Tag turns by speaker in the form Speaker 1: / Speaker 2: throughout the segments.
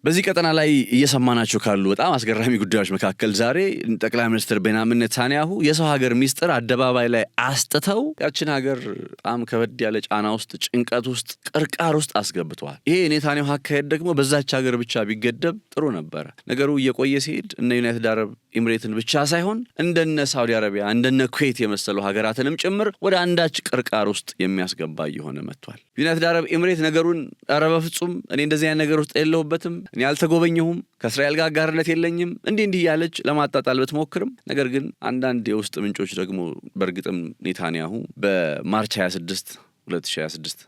Speaker 1: በዚህ ቀጠና ላይ እየሰማናቸው ካሉ በጣም አስገራሚ ጉዳዮች መካከል ዛሬ ጠቅላይ ሚኒስትር ቤንያሚን ኔታንያሁ የሰው ሀገር ሚስጥር አደባባይ ላይ አስጥተው ያችን ሀገር በጣም ከበድ ያለ ጫና ውስጥ፣ ጭንቀት ውስጥ፣ ቅርቃር ውስጥ አስገብተዋል። ይሄ የኔታንያሁ አካሄድ ደግሞ በዛች ሀገር ብቻ ቢገደብ ጥሩ ነበረ። ነገሩ እየቆየ ሲሄድ እነ ዩናይትድ አረብ ኤምሬትን ብቻ ሳይሆን እንደነ ሳውዲ አረቢያ እንደነ ኩዌት የመሰሉ ሀገራትንም ጭምር ወደ አንዳች ቅርቃር ውስጥ የሚያስገባ እየሆነ መጥቷል። ዩናይትድ አረብ ኤምሬት ነገሩን ኧረ በፍጹም እኔ እንደዚህ አይነት ነገር ውስጥ የለሁበትም፣ እኔ አልተጎበኘሁም፣ ከእስራኤል ጋር አጋርነት የለኝም እንዲህ ያለች ለማጣጣል ብትሞክርም ነገር ግን አንዳንድ የውስጥ ምንጮች ደግሞ በእርግጥም ኔታንያሁ በማርች 26 2026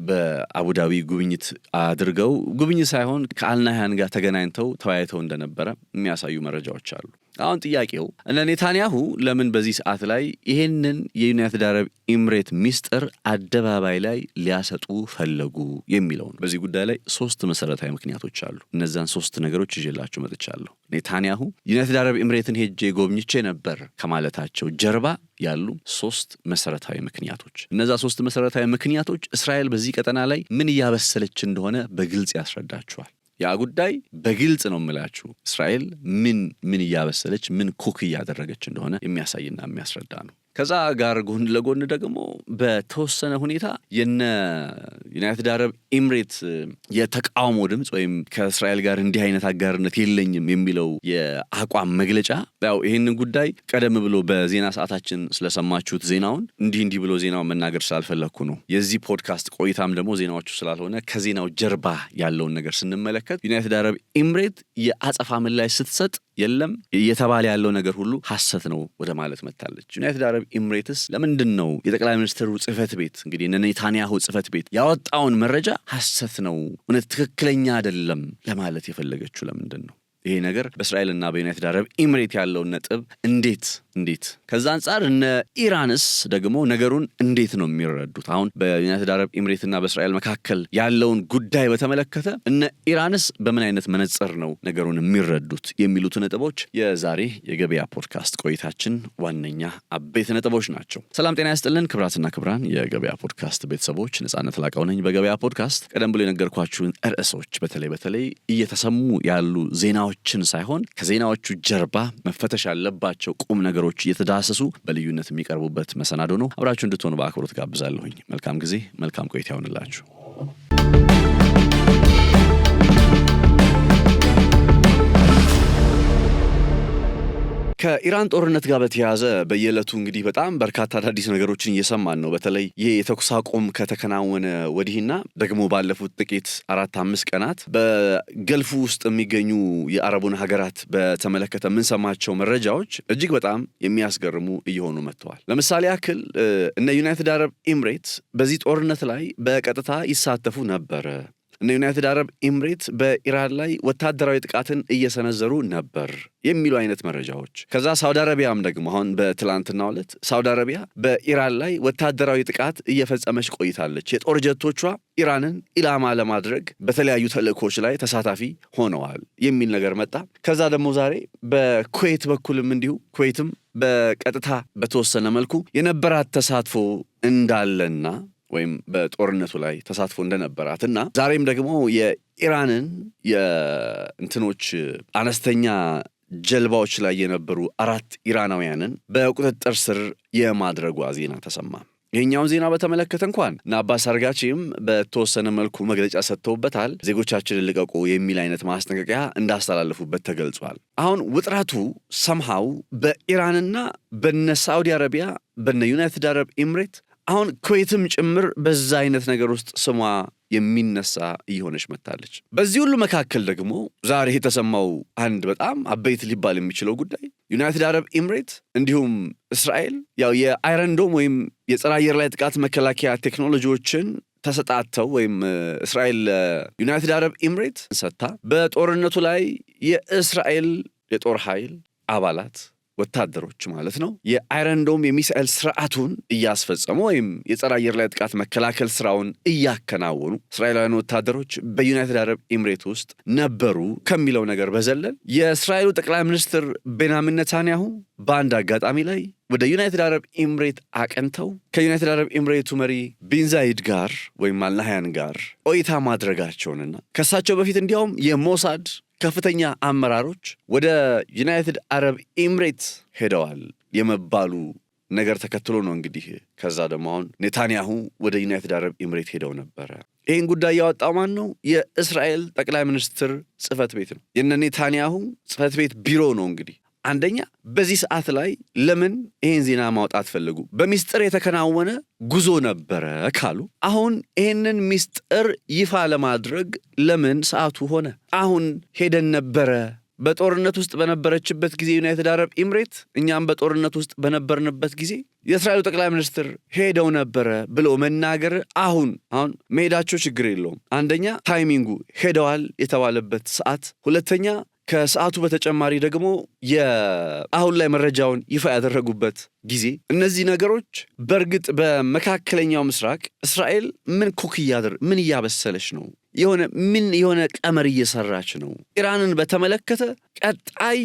Speaker 1: በአቡዳቢ ጉብኝት አድርገው ጉብኝት ሳይሆን ከአልናህያን ጋር ተገናኝተው ተወያይተው እንደነበረ የሚያሳዩ መረጃዎች አሉ። አሁን ጥያቄው እነ ኔታንያሁ ለምን በዚህ ሰዓት ላይ ይሄንን የዩናይትድ አረብ ኤምሬት ሚስጥር አደባባይ ላይ ሊያሰጡ ፈለጉ የሚለውን በዚህ ጉዳይ ላይ 3 መሰረታዊ ምክንያቶች አሉ። እነዛን 3 ነገሮች ይዤላችሁ መጥቻለሁ። ኔታንያሁ ዩናይትድ አረብ ኤምሬትን ሄጄ ጎብኝቼ ነበር ከማለታቸው ጀርባ ያሉ 3 መሰረታዊ ምክንያቶች። እነዛ 3 መሰረታዊ ምክንያቶች እስራኤል በዚህ ቀጠና ላይ ምን እያበሰለች እንደሆነ በግልጽ ያስረዳቸዋል። ያ ጉዳይ በግልጽ ነው የምላችሁ እስራኤል ምን እያበሰለች ምን ኩክ እያደረገች እንደሆነ የሚያሳይና የሚያስረዳ ነው። ከዛ ጋር ጎን ለጎን ደግሞ በተወሰነ ሁኔታ የነ ዩናይትድ አረብ ኤምሬት የተቃውሞ ድምጽ ወይም ከእስራኤል ጋር እንዲህ አይነት አጋርነት የለኝም የሚለው የአቋም መግለጫ ያው ይሄንን ጉዳይ ቀደም ብሎ በዜና ሰዓታችን ስለሰማችሁት ዜናውን እንዲህ ብሎ ዜናውን መናገር ስላልፈለኩ ነው። የዚህ ፖድካስት ቆይታም ደግሞ ዜናዎቹ ስላልሆነ ከዜናው ጀርባ ያለውን ነገር ስንመለከት ዩናይትድ አረብ ኤምሬት የአጸፋ ምላሽ ስትሰጥ የለም እየተባለ ያለው ነገር ሁሉ ሐሰት ነው ወደ ማለት መጣለች። ዩናይትድ አረብ ኤምሬትስ ለምንድን ነው የጠቅላይ ሚኒስትሩ ጽህፈት ቤት እንግዲህ ኔታንያሁ ጽህፈት ቤት ያወጣውን መረጃ ሐሰት ነው እውነት ትክክለኛ አይደለም ለማለት የፈለገችው ለምንድን ነው? ይሄ ነገር በእስራኤልና በዩናይትድ አረብ ኤምሬት ያለው ነጥብ እንዴት ከዛ አንፃር እነ ኢራንስ ደግሞ ነገሩን እንዴት ነው የሚረዱት? አሁን በዩናይትድ አረብ ኤምሬትና በእስራኤል መካከል ያለውን ጉዳይ በተመለከተ እነ ኢራንስ በምን አይነት መነጽር ነው ነገሩን የሚረዱት የሚሉት ነጥቦች የዛሬ የገበያ ፖድካስት ቆይታችን ዋነኛ አበይት ነጥቦች ናቸው። ሰላም ጤና ያስጥልን ክብራትና ክብራን የገበያ ፖድካስት ቤተሰቦች፣ ነጻነት ላቀው ነኝ። በገበያ ፖድካስት ቀደም ብሎ የነገርኳችሁን ርዕሶች በተለይ እየተሰሙ ያሉ ዜናዎችን ሳይሆን ከዜናዎቹ ጀርባ መፈተሽ ያለባቸው ቁም ነገሮች እየተዳሰሱ በልዩነት የሚቀርቡበት መሰናዶ ነው። አብራችሁ እንድትሆኑ በአክብሮት ጋብዛለሁኝ። መልካም ጊዜ፣ መልካም ቆይታ ይሁንላችሁ። ከኢራን ጦርነት ጋር በተያያዘ በየዕለቱ እንግዲህ በጣም በርካታ አዳዲስ ነገሮችን እየሰማን ነው። በተለይ ይሄ የተኩስ አቁም ከተከናወነ ወዲህና ደግሞ ባለፉት ጥቂት 4-5 ቀናት በገልፉ ውስጥ የሚገኙ የአረቡን ሀገራት በተመለከተ የምንሰማቸው መረጃዎች እጅግ በጣም የሚያስገርሙ እየሆኑ መጥተዋል። ለምሳሌ ያክል እነ ዩናይትድ አረብ ኤምሬት በዚህ ጦርነት ላይ በቀጥታ ይሳተፉ ነበረ። እነ ዩናይትድ አረብ ኤምሬት በኢራን ላይ ወታደራዊ ጥቃትን እየሰነዘሩ ነበር የሚሉ አይነት መረጃዎች። ከዛ ሳውዲ አረቢያም ደግሞ አሁን በትላንትናው ዕለት ሳውዲ አረቢያ በኢራን ላይ ወታደራዊ ጥቃት እየፈጸመች ቆይታለች፣ የጦር ጀቶቿ ኢራንን ኢላማ ለማድረግ በተለያዩ ተልእኮች ላይ ተሳታፊ ሆነዋል የሚል ነገር መጣ። ከዛ ደግሞ ዛሬ በኩዌት በኩልም እንዲሁ ኩዌትም በቀጥታ በተወሰነ መልኩ የነበራት ተሳትፎ እንዳለና ወይም በጦርነቱ ላይ ተሳትፎ እንደነበራትና ዛሬም ደግሞ የኢራንን የእንትኖች አነስተኛ ጀልባዎች ላይ የነበሩ 4 ኢራናውያንን በቁጥጥር ስር የማድረጓ ዜና ተሰማ። ይሄኛውን ዜና በተመለከተ እንኳን አባስ አርጋቺም በተወሰነ መልኩ መግለጫ ሰጥተውበታል። ዜጎቻችንን ልቀቁ የሚል አይነት ማስጠንቀቂያ እንዳስተላለፉበት ተገልጿል። አሁን ውጥረቱ ሰምሃው በኢራንና በነ ሳውዲ አረቢያ በነ ዩናይትድ አረብ ኤምሬት አሁን ኩዌትም ጭምር በዛ አይነት ነገር ውስጥ ስሟ የሚነሳ እየሆነች መጣለች። በዚህ ሁሉ መካከል ደግሞ ዛሬ የተሰማው አንድ በጣም አበይት ሊባል የሚችለው ጉዳይ ዩናይትድ አረብ ኤምሬት እንዲሁም እስራኤል ያው የአይረን ዶም ወይም የጸረ አየር ላይ ጥቃት መከላከያ ቴክኖሎጂዎችን ተሰጣተው ወይም እስራኤል ዩናይትድ አረብ ኤምሬት ሰጥታ በጦርነቱ ላይ የእስራኤል የጦር ኃይል አባላት ወታደሮች ማለት ነው የአይረን ዶም የሚሳኤል ስርዓቱን እያስፈጸሙ ወይም የጸረ አየር ላይ ጥቃት መከላከል ስራውን እያከናወኑ እስራኤላውያን ወታደሮች በዩናይትድ አረብ ኤምሬት ውስጥ ነበሩ ከሚለው ነገር በዘለል የእስራኤሉ ጠቅላይ ሚኒስትር ቤንያሚን ኔታንያሁ በአንድ አጋጣሚ ላይ ወደ ዩናይትድ አረብ ኤምሬት አቀንተው ከዩናይትድ አረብ ኤምሬቱ መሪ ቢን ዛይድ ጋር ወይም አልናህያን ጋር ቆይታ ማድረጋቸውንና ከሳቸው በፊት እንዲያውም የሞሳድ ከፍተኛ አመራሮች ወደ ዩናይትድ አረብ ኤምሬት ሄደዋል የመባሉ ነገር ተከትሎ ነው እንግዲህ ከዛ ደግሞ አሁን ኔታንያሁ ወደ ዩናይትድ አረብ ኤምሬት ሄደው ነበረ። ይህን ጉዳይ ያወጣው ማን ነው? የእስራኤል ጠቅላይ ሚኒስትር ጽህፈት ቤት ነው። የነ ኔታንያሁ ጽህፈት ቤት ቢሮ ነው እንግዲህ አንደኛ በዚህ ሰዓት ላይ ለምን ይሄን ዜና ማውጣት ፈለጉ? በሚስጥር የተከናወነ ጉዞ ነበረ ካሉ አሁን ይሄንን ሚስጥር ይፋ ለማድረግ ለምን ሰዓቱ ሆነ? አሁን ሄደን ነበረ በጦርነት ውስጥ በነበረችበት ጊዜ ዩናይትድ አረብ ኤምሬት፣ እኛም በጦርነት ውስጥ በነበርንበት ጊዜ የእስራኤሉ ጠቅላይ ሚኒስትር ሄደው ነበረ ብሎ መናገር አሁን መሄዳቸው ችግር የለውም። አንደኛ ታይሚንጉ ሄደዋል የተባለበት ሰዓት፣ ሁለተኛ ከሰዓቱ በተጨማሪ ደግሞ አሁን ላይ መረጃውን ይፋ ያደረጉበት ጊዜ፣ እነዚህ ነገሮች በእርግጥ በመካከለኛው ምስራቅ እስራኤል ምን እያበሰለች ነው? የሆነ ቀመር እየሰራች ነው? ኢራንን በተመለከተ ቀጣይ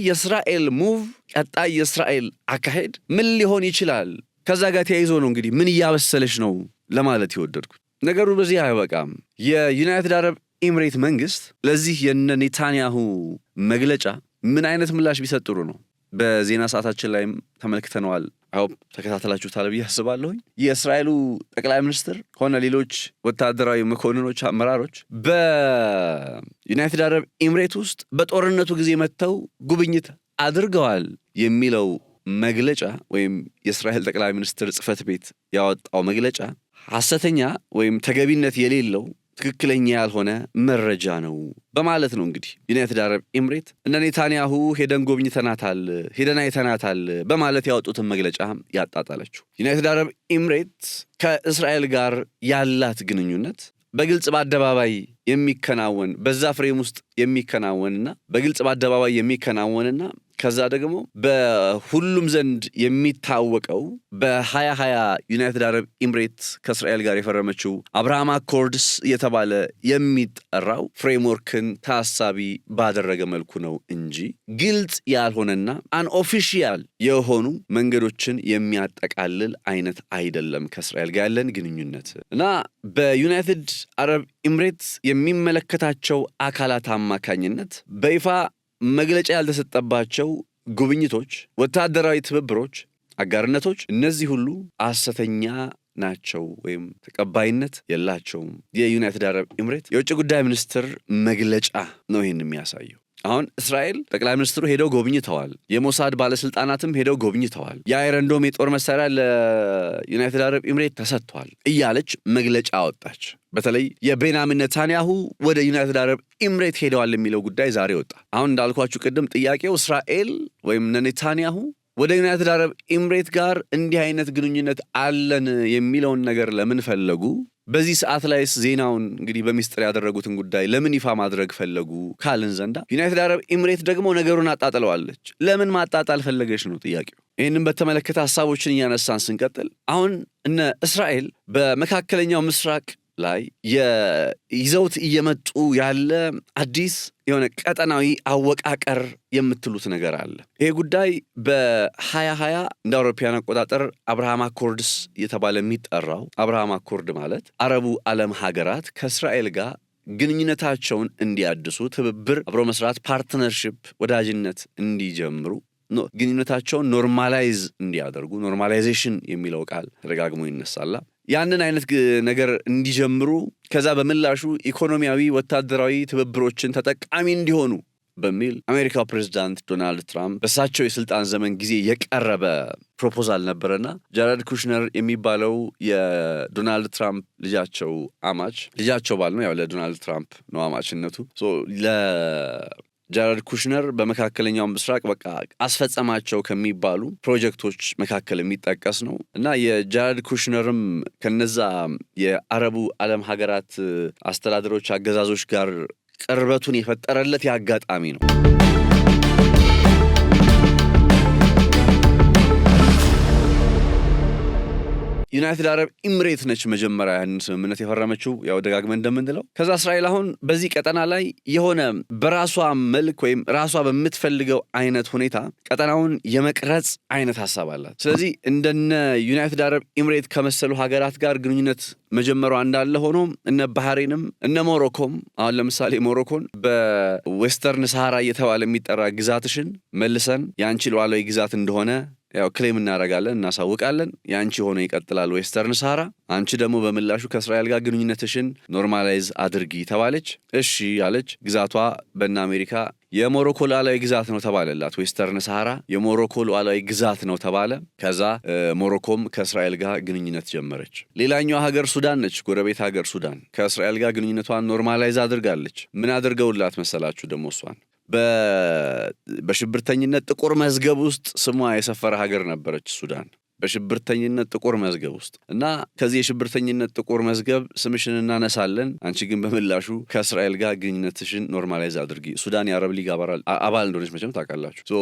Speaker 1: የእስራኤል አካሄድ ምን ሊሆን ይችላል? ከዛ ጋር ተያይዞ ነው እንግዲህ ምን እያበሰለች ነው ለማለት የወደድኩት። ነገሩ በዚህ አይበቃም። የዩናይትድ አረብ ኤምሬት መንግስት ለዚህ የነ ኔታንያሁ መግለጫ ምን አይነት ምላሽ ቢሰጥ ጥሩ ነው? በዜና ሰዓታችን ላይም ተመልክተነዋል። ተከታተላችሁታል ብዬ አስባለሁኝ። የእስራኤሉ ጠቅላይ ሚኒስትር ሆነ ሌሎች ወታደራዊ መኮንኖች፣ አመራሮች በዩናይትድ አረብ ኤምሬት ውስጥ በጦርነቱ ጊዜ መጥተው ጉብኝት አድርገዋል የሚለው መግለጫ ወይም የእስራኤል ጠቅላይ ሚኒስትር ጽህፈት ቤት ያወጣው መግለጫ ሐሰተኛ ወይም ተገቢነት የሌለው ትክክለኛ ያልሆነ መረጃ ነው በማለት ነው እንግዲህ ዩናይትድ አረብ ኤምሬት እነ ኔታንያሁ ሄደን አይተናታል በማለት ያወጡትን መግለጫ ያጣጣለችው። ዩናይትድ አረብ ኤምሬት ከእስራኤል ጋር ያላት ግንኙነት በግልጽ በአደባባይ የሚከናወን በዛ ፍሬም ውስጥ የሚከናወንና በግልጽ በአደባባይ የሚከናወንና ከዛ ደግሞ በሁሉም ዘንድ የሚታወቀው በ2020 ዩናይትድ አረብ ኤምሬት ከእስራኤል ጋር የፈረመችው አብርሃም አኮርድስ የተባለ የሚጠራው ፍሬምወርክን ታሳቢ ባደረገ መልኩ ነው እንጂ ግልጽ ያልሆነና አንኦፊሺያል የሆኑ መንገዶችን የሚያጠቃልል አይነት አይደለም ከእስራኤል ጋር ያለን ግንኙነት እና በዩናይትድ አረብ ኤምሬት የሚመለከታቸው አካላት አማካኝነት በይፋ መግለጫ ያልተሰጠባቸው ጉብኝቶች፣ ወታደራዊ ትብብሮች፣ አጋርነቶች እነዚህ ሁሉ ሐሰተኛ ናቸው ወይም ተቀባይነት የላቸውም። የዩናይትድ አረብ ኤምሬት የውጭ ጉዳይ ሚኒስትር መግለጫ ነው ይህን የሚያሳየው። አሁን እስራኤል ጠቅላይ ሚኒስትሩ ሄደው ጎብኝተዋል። የሞሳድ ባለስልጣናትም ሄደው ጎብኝተዋል። የአይረን ዶም የጦር መሳሪያ ለዩናይትድ አረብ ኤምሬት ተሰጥቷል እያለች መግለጫ አወጣች። በተለይ የቤንያሚን ኔታንያሁ ወደ ዩናይትድ አረብ ኤምሬት ሄደዋል የሚለው ጉዳይ ዛሬ ወጣ። አሁን እንዳልኳችሁ ቅድም ጥያቄው እስራኤል ወይም ኔታንያሁ ወደ ዩናይትድ አረብ ኤምሬት ጋር እንዲህ አይነት ግንኙነት አለን የሚለውን ነገር ለምን ፈለጉ? በዚህ ሰዓት ላይስ ዜናውን እንግዲህ በሚስጥር ያደረጉትን ጉዳይ ለምን ይፋ ማድረግ ፈለጉ ካልን ዘንዳ ዩናይትድ አረብ ኤምሬት ደግሞ ነገሩን አጣጥለዋለች። ለምን ማጣጣል ፈለገች ነው ጥያቄው። ይህንን በተመለከተ ሀሳቦችን እያነሳን ስንቀጥል አሁን እነ እስራኤል በመካከለኛው ምስራቅ ላይ ይዘውት እየመጡ ያለ አዲስ የሆነ ቀጠናዊ አወቃቀር የምትሉት ነገር አለ። ይሄ ጉዳይ በ2020 እንደ አውሮፓውያን አቆጣጠር አብርሃም አኮርድስ የተባለ የሚጠራው አብርሃም አኮርድ ማለት አረቡ ዓለም ሀገራት ከእስራኤል ጋር ግንኙነታቸውን እንዲያድሱ፣ ትብብር፣ አብሮ መስራት፣ ፓርትነርሺፕ፣ ወዳጅነት እንዲጀምሩ፣ ግንኙነታቸውን ኖርማላይዝ እንዲያደርጉ፣ ኖርማላይዜሽን የሚለው ቃል ተደጋግሞ ይነሳላ። ያንን አይነት ነገር እንዲጀምሩ ከዛ በምላሹ ኢኮኖሚያዊ፣ ወታደራዊ ትብብሮችን ተጠቃሚ እንዲሆኑ በሚል አሜሪካው ፕሬዝዳንት ዶናልድ ትራምፕ በሳቸው የስልጣን ዘመን ጊዜ የቀረበ ፕሮፖዛል ነበረና ጃረድ ኩሽነር የሚባለው የዶናልድ ትራምፕ ልጃቸው ባል ነው። ያው ለዶናልድ ትራምፕ ነው አማችነቱ። ጃረድ ኩሽነር በመካከለኛው ምስራቅ በቃ አስፈጸማቸው ከሚባሉ ፕሮጀክቶች መካከል የሚጠቀስ ነው እና የጃረድ ኩሽነርም ከነዛ የአረቡ ዓለም ሀገራት አስተዳደሮች፣ አገዛዞች ጋር ቅርበቱን የፈጠረለት ያጋጣሚ ነው። ዩናይትድ አረብ ኤምሬት ነች መጀመሪያ ያንን ስምምነት የፈረመችው ያው ደጋግመን እንደምንለው። ከዛ እስራኤል አሁን በዚህ ቀጠና ላይ የሆነ በራሷ መልክ ወይም ራሷ በምትፈልገው አይነት ሁኔታ ቀጠናውን የመቅረጽ አይነት ሐሳብ አላት። ስለዚህ እንደነ ዩናይትድ አረብ ኤምሬት ከመሰሉ ሀገራት ጋር ግንኙነት መጀመሩ እንዳለ ሆኖ እነ ባህሬንም እነ ሞሮኮም አሁን ለምሳሌ ሞሮኮን በዌስተርን ሰሃራ እየተባለ የሚጠራ ግዛትሽን መልሰን ያንቺ ሉዓላዊ ግዛት እንደሆነ ያው ክሌም እናደርጋለን እናሳውቃለን፣ ያንቺ ሆኖ ይቀጥላል ዌስተርን ሰሃራ፣ አንቺ ደግሞ በምላሹ ከእስራኤል ጋር ግንኙነትሽን ኖርማላይዝ አድርጊ ተባለች። እሺ ያለች ግዛቷ በእነ አሜሪካ የሞሮኮ ሉዓላዊ ግዛት ነው ተባለላት። ዌስተርን ሰሃራ የሞሮኮ ሉዓላዊ ግዛት ነው ተባለ። ከዛ ሞሮኮም ከእስራኤል ጋር ግንኙነት ጀመረች። ሌላኛው ሀገር ሱዳን ነች፣ ጎረቤት ሀገር ሱዳን ከእስራኤል ጋር ግንኙነቷን ኖርማላይዝ አድርጋለች። ምን አድርገውላት መሰላችሁ ደግሞ እሷን በሽብርተኝነት ጥቁር መዝገብ ውስጥ ስሟ የሰፈረ ሀገር ነበረች ሱዳን በሽብርተኝነት ጥቁር መዝገብ ውስጥ እና ከዚህ የሽብርተኝነት ጥቁር መዝገብ ስምሽን እናነሳለን፣ አንቺ ግን በምላሹ ከእስራኤል ጋር ግንኙነትሽን ኖርማላይዝ አድርጊ። ሱዳን የአረብ ሊግ አባል እንደሆነች መቼም ታውቃላችሁ።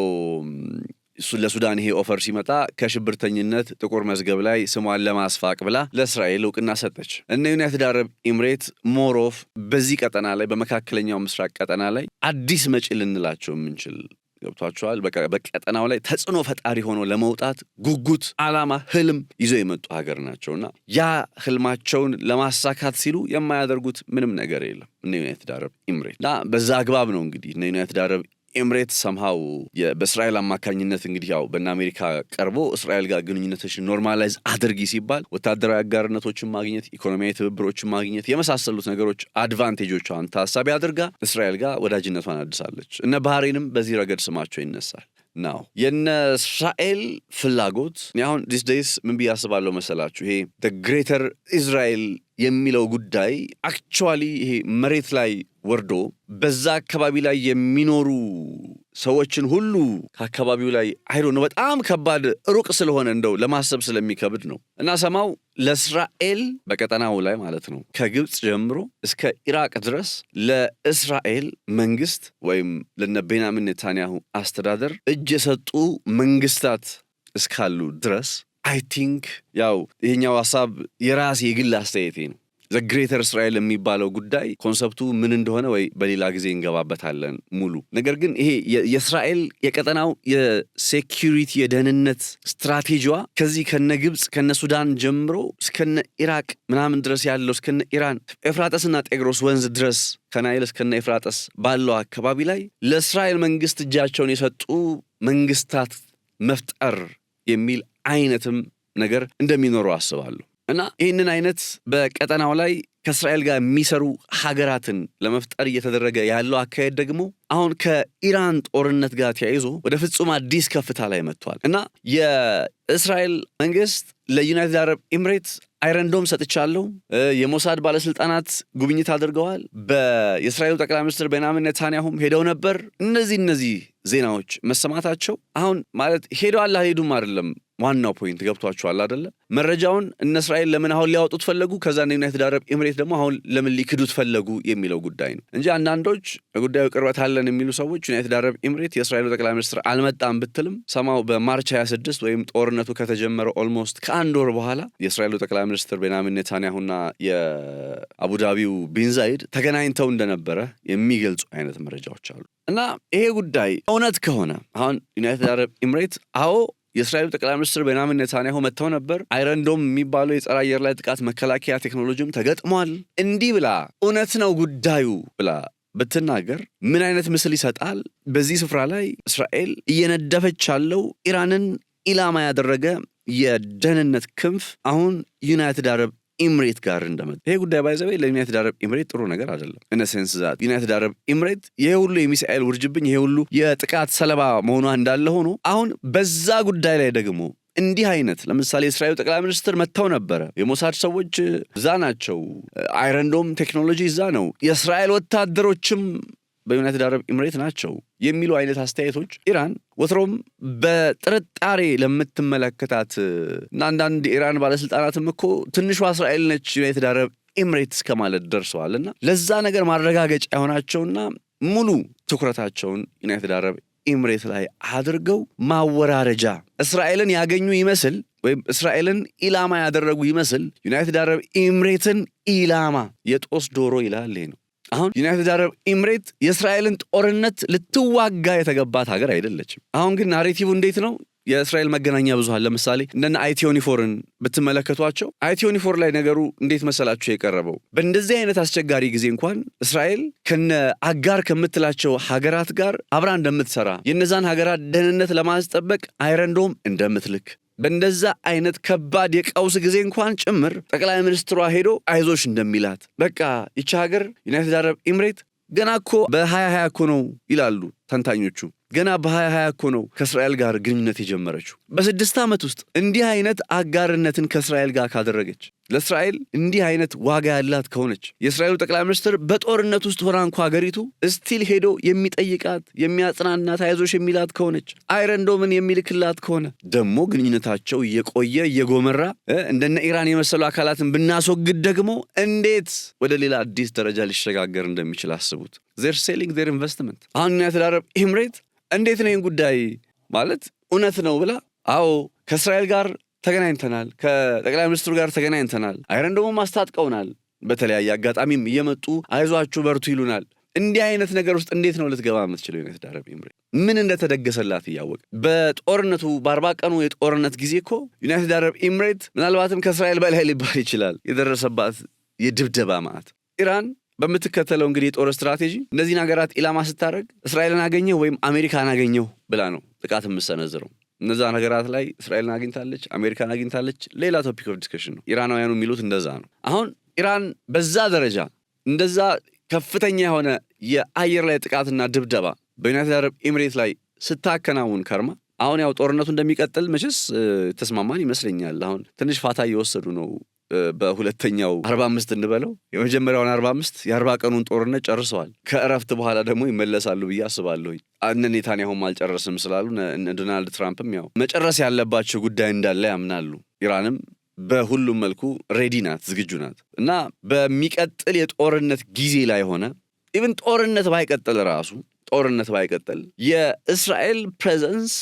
Speaker 1: ለሱዳን ይሄ ኦፈር ሲመጣ ከሽብርተኝነት ጥቁር መዝገብ ላይ ስሟን ለማስፋቅ ብላ ለእስራኤል እውቅና ሰጠች። እነ ዩናይትድ አረብ ኤምሬት ሞሮፍ በዚህ ቀጠና ላይ በመካከለኛው ምስራቅ ቀጠና ላይ አዲስ መጪ ልንላቸው የምንችል ገብቷቸዋል። በቀጠናው ላይ ተጽዕኖ ፈጣሪ ሆኖ ለመውጣት ጉጉት፣ ዓላማ፣ ህልም ይዘው የመጡ ሀገር ናቸውና ያ ህልማቸውን ለማሳካት ሲሉ የማያደርጉት ምንም ነገር የለም እነ ዩናይትድ አረብ ኤምሬት እና በዛ አግባብ ነው እንግዲህ እነ ዩናይትድ አረብ ኤምሬት ሰምሃው በእስራኤል አማካኝነት እንግዲህ ያው በእነ አሜሪካ ቀርቦ እስራኤል ጋር ግንኙነቶችን ኖርማላይዝ አድርጊ ሲባል ወታደራዊ አጋርነቶችን ማግኘት፣ ኢኮኖሚያዊ ትብብሮችን ማግኘት የመሳሰሉት ነገሮች አድቫንቴጆቿን ታሳቢ አድርጋ እስራኤል ጋር ወዳጅነቷን አድሳለች። እነ ባህሬንም በዚህ ረገድ ስማቸው ይነሳል። ናው የነ እስራኤል ፍላጎት አሁን ዲስ ዴይስ ምን ብዬ አስባለሁ መሰላችሁ? ይሄ ግሬተር ኢዝራኤል የሚለው ጉዳይ አክቹዋሊ ይሄ መሬት ላይ ወርዶ በዛ አካባቢ ላይ የሚኖሩ ሰዎችን ሁሉ ከአካባቢው ላይ አይዶ ነው በጣም ከባድ ሩቅ ስለሆነ እንደው ለማሰብ ስለሚከብድ ነው እና ሰማው ለእስራኤል በቀጠናው ላይ ማለት ነው ከግብፅ ጀምሮ እስከ ኢራቅ ድረስ ለእስራኤል መንግስት ወይም ለነ ቤንያሚን ኔታንያሁ አስተዳደር እጅ የሰጡ መንግስታት እስካሉ ድረስ አይ ቲንክ ያው ይሄኛው ሐሳብ የራሴ የግል አስተያየቴ ነው። ግሬተር እስራኤል የሚባለው ጉዳይ ኮንሰፕቱ ምን እንደሆነ ወይ በሌላ ጊዜ እንገባበታለን ሙሉ። ነገር ግን ይሄ የእስራኤል የቀጠናው የሴኪሪቲ የደህንነት ስትራቴጂዋ ከዚህ ከነ ግብፅ ከነ ሱዳን ጀምሮ እስከነ ኢራቅ ምናምን ድረስ ያለው እስከነ ኢራን ኤፍራጠስና ጤግሮስ ወንዝ ድረስ ከናይል እስከነ ኤፍራጠስ ባለው አካባቢ ላይ ለእስራኤል መንግስት እጃቸውን የሰጡ መንግስታት መፍጠር የሚል አይነትም ነገር እንደሚኖረው አስባለሁ። እና ይህንን አይነት በቀጠናው ላይ ከእስራኤል ጋር የሚሰሩ ሀገራትን ለመፍጠር እየተደረገ ያለው አካሄድ ደግሞ አሁን ከኢራን ጦርነት ጋር ተያይዞ ወደ ፍጹም አዲስ ከፍታ ላይ መጥቷል። እና የእስራኤል መንግስት ለዩናይትድ አረብ ኤምሬት አይረንዶም ሰጥቻለሁ፣ የሞሳድ ባለስልጣናት ጉብኝት አድርገዋል፣ የእስራኤሉ ጠቅላይ ሚኒስትር ቤንያሚን ኔታንያሁም ሄደው ነበር። እነዚህ ዜናዎች መሰማታቸው አሁን ማለት ሄደዋል አልሄዱም አይደለም ዋናው ፖይንት ገብቷቸዋል አይደለ? መረጃውን እነ እስራኤል ለምን አሁን ሊያወጡት ፈለጉ፣ ከዛ ዩናይትድ አረብ ኤምሬት ደግሞ አሁን ለምን ሊክዱት ፈለጉ የሚለው ጉዳይ ነው እንጂ አንዳንዶች ጉዳዩ ቅርበት አለን የሚሉ ሰዎች ዩናይትድ አረብ ኤምሬት የእስራኤሉ ጠቅላይ ሚኒስትር አልመጣም ብትልም ሰማው በማርች 26 ወይም ጦርነቱ ከተጀመረ ኦልሞስት ከአንድ ወር በኋላ የእስራኤሉ ጠቅላይ ሚኒስትር ቤንያሚን ኔታንያሁና የአቡዳቢው ቢን ዛይድ ተገናኝተው እንደነበረ የሚገልጹ አይነት መረጃዎች አሉ። እና ይሄ ጉዳይ እውነት ከሆነ አሁን ዩናይትድ አረብ ኤምሬት አዎ የእስራኤሉ ጠቅላይ ሚኒስትር ቤንያሚን ኔታንያሁ መጥተው ነበር፣ አይረንዶም የሚባለው የጸረ አየር ላይ ጥቃት መከላከያ ቴክኖሎጂም ተገጥሟል፣ እንዲህ ብላ እውነት ነው ጉዳዩ ብላ ብትናገር ምን አይነት ምስል ይሰጣል? በዚህ ስፍራ ላይ እስራኤል እየነደፈች ያለው ኢራንን ኢላማ ያደረገ የደህንነት ክንፍ አሁን ዩናይትድ አረብ ኤምሬት ጋር እንደመጣ ይሄ ጉዳይ ባይዘው ለዩናይትድ አረብ ኤምሬት ጥሩ ነገር አይደለም። እነሰንስ ዛት ዩናይትድ አረብ ኤምሬት ይሄ ሁሉ የሚሳኤል ውርጅብኝ ይሄ ሁሉ የጥቃት ሰለባ መሆኗ እንዳለ ሆኖ አሁን በዛ ጉዳይ ላይ ደግሞ እንዲህ አይነት ለምሳሌ እስራኤል ጠቅላይ ሚኒስትር መጥተው ነበረ፣ የሞሳድ ሰዎች እዛ ናቸው፣ አይረንዶም ቴክኖሎጂ እዛ ነው፣ የእስራኤል ወታደሮችም በዩናይትድ አረብ ኤምሬት ናቸው የሚሉ አይነት አስተያየቶች ኢራን ወትሮም በጥርጣሬ ለምትመለከታት እና አንዳንድ ኢራን ባለስልጣናትም እኮ ትንሿ እስራኤል ነች ዩናይትድ አረብ ኤምሬት እስከማለት ደርሰዋልና ለዛ ነገር ማረጋገጫ የሆናቸውና ሙሉ ትኩረታቸውን ዩናይትድ አረብ ኤምሬት ላይ አድርገው ማወራረጃ እስራኤልን ያገኙ ይመስል ወይም እስራኤልን ኢላማ ያደረጉ ይመስል ዩናይትድ አረብ ኤምሬትን ኢላማ የጦስ ዶሮ ይላል ነው። አሁን ዩናይትድ አረብ ኤምሬት የእስራኤልን ጦርነት ልትዋጋ የተገባት ሀገር አይደለችም። አሁን ግን ናሬቲቭ እንዴት ነው? የእስራኤል መገናኛ ብዙሃን ለምሳሌ እንደነ አይቲዮኒፎርን ብትመለከቷቸው አይቲዮኒፎር ላይ ነገሩ እንዴት መሰላችሁ የቀረበው? በእንደዚህ አይነት አስቸጋሪ ጊዜ እንኳን እስራኤል ከነ አጋር ከምትላቸው ሀገራት ጋር አብራ እንደምትሰራ የነዛን ሀገራት ደህንነት ለማስጠበቅ አይረንዶም እንደምትልክ በእንደዛ አይነት ከባድ የቀውስ ጊዜ እንኳን ጭምር ጠቅላይ ሚኒስትሯ ሄዶ አይዞሽ እንደሚላት በቃ ይቺ ሀገር ዩናይትድ አረብ ኤምሬት ገና እኮ በ2020 እኮ ነው ይላሉ ተንታኞቹ። ገና በ2020 እኮ ነው ከእስራኤል ጋር ግንኙነት የጀመረችው። በ6 ዓመት ውስጥ እንዲህ አይነት አጋርነትን ከእስራኤል ጋር ካደረገች፣ ለእስራኤል እንዲህ አይነት ዋጋ ያላት ከሆነች፣ የእስራኤሉ ጠቅላይ ሚኒስትር በጦርነት ውስጥ ሆና እንኳ ሀገሪቱ እስቲል ሄዶ የሚጠይቃት የሚያጽናናት አይዞሽ የሚላት ከሆነች፣ አይረንዶምን የሚልክላት ከሆነ ደግሞ ግንኙነታቸው እየቆየ እየጎመራ እንደነ ኢራን የመሰሉ አካላትን ብናስወግድ ደግሞ እንዴት ወደ ሌላ አዲስ ደረጃ ሊሸጋገር እንደሚችል አስቡት። they're selling their investment። አሁን ዩናይትድ አረብ ኤምሬት እንዴት ነው ጉዳይ ማለት እውነት ነው ብላ አዎ ከእስራኤል ጋር ተገናኝተናል፣ ከጠቅላይ ሚኒስትሩ ጋር ተገናኝተናል፣ አይረንዶም ማስታጥቀውናል፣ በተለያየ አጋጣሚም እየመጡ አይዟችሁ በርቱ ይሉናል። እንዲህ አይነት ነገር ውስጥ እንዴት ነው ልትገባ የምትችለው ዩናይትድ አረብ ኤምሬት? ምን እንደተደገሰላት እያወቀ በጦርነቱ በ40 ቀኑ የጦርነት ጊዜ እኮ ዩናይትድ አረብ ኤምሬት ምናልባትም ከእስራኤል በላይ ሊባል ይችላል የደረሰባት የድብደባ ማዕት። ኢራን በምትከተለው እንግዲህ የጦር ስትራቴጂ እነዚህን ሀገራት ኢላማ ስታደርግ እስራኤልን አገኘው ወይም አሜሪካን አገኘው ብላ ነው ጥቃት የምትሰነዝረው። እነዛ ነገራት ላይ እስራኤልን አግኝታለች፣ አሜሪካን አግኝታለች፣ ሌላ ቶፒክ ኦፍ ዲስከሽን ነው። ኢራናውያኑ የሚሉት እንደዛ ነው። አሁን ኢራን በዛ ደረጃ እንደዛ ከፍተኛ የሆነ የአየር ላይ ጥቃትና ድብደባ በዩናይትድ አረብ ኤምሬት ላይ ስታከናውን ከርማ አሁን ያው ጦርነቱ እንደሚቀጥል መቼስ ተስማማን ይመስለኛል። አሁን ትንሽ ፋታ እየወሰዱ ነው። በሁለተኛው 45 እንበለው የመጀመሪያውን 45 የ40 ቀኑን ጦርነት ጨርሰዋል። ከእረፍት በኋላ ደግሞ ይመለሳሉ ብዬ አስባለሁ። እነ ኔታንያሁም አልጨረስም ስላሉ ዶናልድ ትራምፕም ያው መጨረስ ያለባቸው ጉዳይ እንዳለ ያምናሉ። ኢራንም በሁሉም መልኩ ሬዲ ናት፣ ዝግጁ ናት እና በሚቀጥል የጦርነት ጊዜ ላይ ሆነ ኢቭን ጦርነት ባይቀጥል የእስራኤል ፕሬዘንስ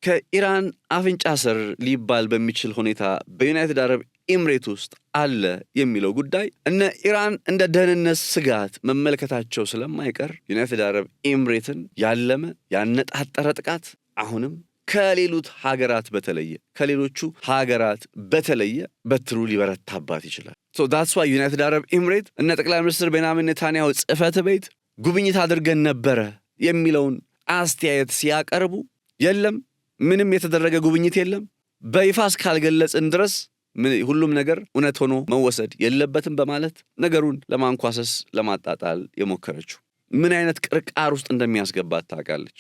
Speaker 1: ከኢራን አፍንጫ ስር ሊባል በሚችል ሁኔታ በዩናይትድ አረብ ኤምሬት ውስጥ አለ የሚለው ጉዳይ እነ ኢራን እንደ ደህንነት ስጋት መመልከታቸው ስለማይቀር ዩናይትድ አረብ ኤምሬትን ያለመ ያነጣጠረ ጥቃት አሁንም ከሌሎቹ ሀገራት በተለየ በትሩ ሊበረታባት ይችላል። ሶ that's why ዩናይትድ አረብ ኤምሬት እነ ጠቅላይ ሚኒስትር ቤንያሚን ኔታንያሁ ጽሕፈት ቤት ጉብኝት አድርገን ነበረ የሚለውን አስተያየት ሲያቀርቡ የለም ምንም የተደረገ ጉብኝት የለም በይፋ እስካልገለጽን ድረስ ሁሉም ነገር እውነት ሆኖ መወሰድ የለበትም በማለት ነገሩን ለማንኳሰስ ለማጣጣል የሞከረችው ምን አይነት ቅርቃር ውስጥ እንደሚያስገባት ታውቃለች።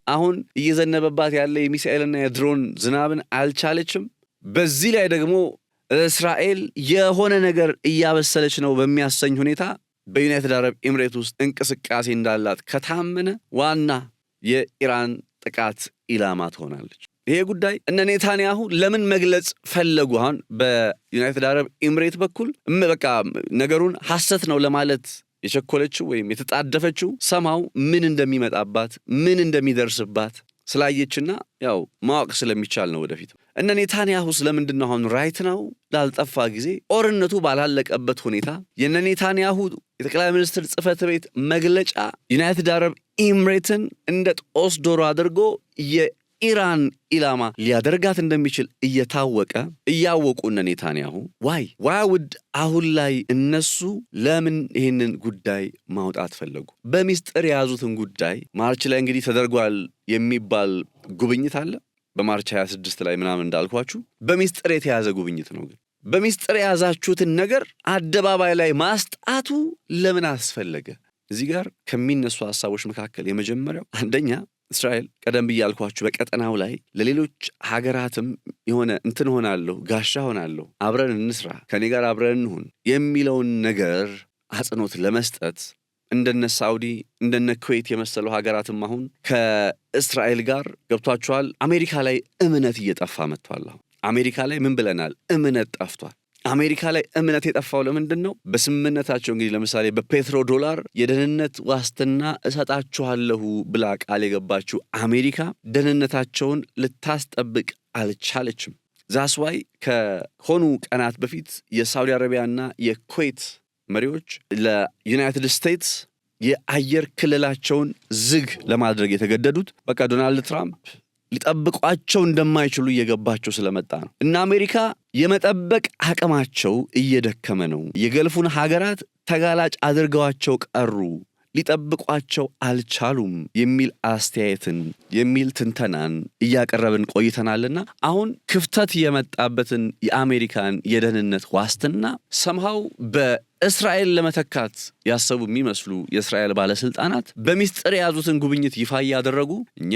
Speaker 1: አሁን እየዘነበባት ያለ የሚሳኤልና የድሮን ዝናብን አልቻለችም። በዚህ ላይ ደግሞ እስራኤል የሆነ ነገር እያበሰለች ነው በሚያሰኝ ሁኔታ በዩናይትድ አረብ ኤምሬት ውስጥ እንቅስቃሴ እንዳላት ከታመነ ዋና የኢራን ጥቃት ኢላማ ትሆናለች። ይሄ ጉዳይ እነ ኔታንያሁ ለምን መግለጽ ፈለጉ? አሁን በዩናይትድ አረብ ኤምሬት በኩል በቃ ነገሩን ሐሰት ነው ለማለት የቸኮለችው ወይም የተጣደፈችው ሰማው ምን እንደሚመጣባት ምን እንደሚደርስባት ስላየችና ያው ማወቅ ስለሚቻል ነው። ወደፊት እነ ኔታንያሁ ስለምንድን ነው አሁን ራይት ነው ላልጠፋ ጊዜ ጦርነቱ ባላለቀበት ሁኔታ የነ ኔታንያሁ የጠቅላይ ሚኒስትር ጽሕፈት ቤት መግለጫ ዩናይትድ አረብ ኤምሬትን እንደ ጦስ ዶሮ አድርጎ የኢራን ኢላማ ሊያደርጋት እንደሚችል እያወቁ እነ ኔታንያሁ ውድ አሁን ላይ እነሱ ለምን ይህንን ጉዳይ ማውጣት ፈለጉ? በሚስጥር የያዙትን ጉዳይ ማርች ላይ እንግዲህ ተደርጓል የሚባል ጉብኝት አለ። በማርች 26 ላይ ምናምን እንዳልኳችሁ በሚስጥር የተያዘ ጉብኝት ነው። ግን በሚስጥር የያዛችሁትን ነገር አደባባይ ላይ ማስጣቱ ለምን አስፈለገ? እዚህ ጋር ከሚነሱ ሐሳቦች መካከል የመጀመሪያው አንደኛ እስራኤል ቀደም ብያልኳችሁ በቀጠናው ላይ ለሌሎች ሀገራትም የሆነ እንትን ሆናለሁ ጋሻ ሆናለሁ አብረን እንስራ ከኔ ጋር አብረን እንሁን የሚለውን ነገር አጽንኦት ለመስጠት እንደነ ሳውዲ እንደነ ኩዌት የመሰሉ ሀገራትም አሁን ከእስራኤል ጋር ገብቷቸዋል። አሜሪካ ላይ እምነት እየጠፋ መጥቷል። አሁን አሜሪካ ላይ ምን ብለናል? እምነት ጠፍቷል። አሜሪካ ላይ እምነት የጠፋው ለምንድን ነው? በስምምነታቸው እንግዲህ ለምሳሌ በፔትሮ ዶላር የደህንነት ዋስትና እሰጣችኋለሁ ብላ ቃል የገባችው አሜሪካ ደህንነታቸውን ልታስጠብቅ አልቻለችም። ዛስዋይ ከሆኑ ቀናት በፊት የሳውዲ አረቢያና የኩዌት መሪዎች ለዩናይትድ ስቴትስ የአየር ክልላቸውን ዝግ ለማድረግ የተገደዱት በቃ ዶናልድ ትራምፕ ሊጠብቋቸው እንደማይችሉ እየገባቸው ስለመጣ ነው። እና አሜሪካ የመጠበቅ አቅማቸው እየደከመ ነው። የገልፉን ሀገራት ተጋላጭ አድርገዋቸው ቀሩ፣ ሊጠብቋቸው አልቻሉም የሚል አስተያየትን የሚል ትንተናን እያቀረብን ቆይተናልና አሁን ክፍተት የመጣበትን የአሜሪካን የደህንነት ዋስትና ሰምሃው በእስራኤል ለመተካት ያሰቡ የሚመስሉ የእስራኤል ባለስልጣናት በሚስጥር የያዙትን ጉብኝት ይፋ እያደረጉ እኛ